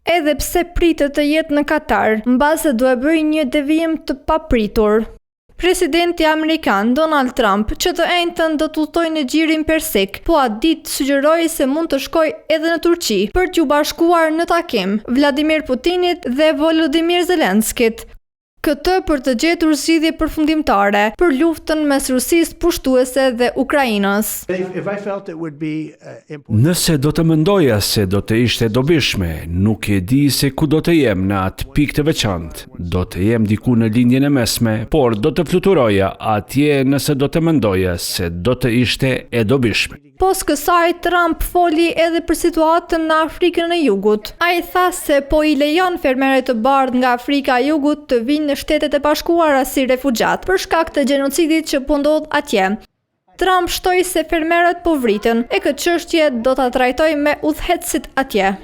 edhe pse pritet të jetë në Katar, mbase do e bëjë një devijim të papritur. Presidenti Amerikan Donald Trump që të njëjtën do të udhtojë në gjirin persik, po atë ditë sugjeroi se mund të shkojë edhe në Turqi për t'u bashkuar në takim Vladimir Putinit dhe Volodymyr Zelenskit. Këtë për të gjetur zgjidhje përfundimtare për luftën mes Rusisë pushtuese dhe Ukrainës. Nëse do të mendoja se do të ishte dobishme, nuk e di se ku do të jem në atë pikë të veçantë. Do të jem diku në lindjen e mesme, por do të fluturoja atje nëse do të mendoja se do të ishte e dobishme. Pas kësaj, Trump foli edhe për situatën në Afrikën e Jugut. Ai tha se po i lejon fermerët të bardhë nga Afrika e Jugut të vinë në Shtetet e Bashkuara si refugjat për shkak të gjenocidit që po ndodh atje. Trump shtoi se fermerët po vriten e këtë çështje do ta trajtojë me udhëheqësit atje.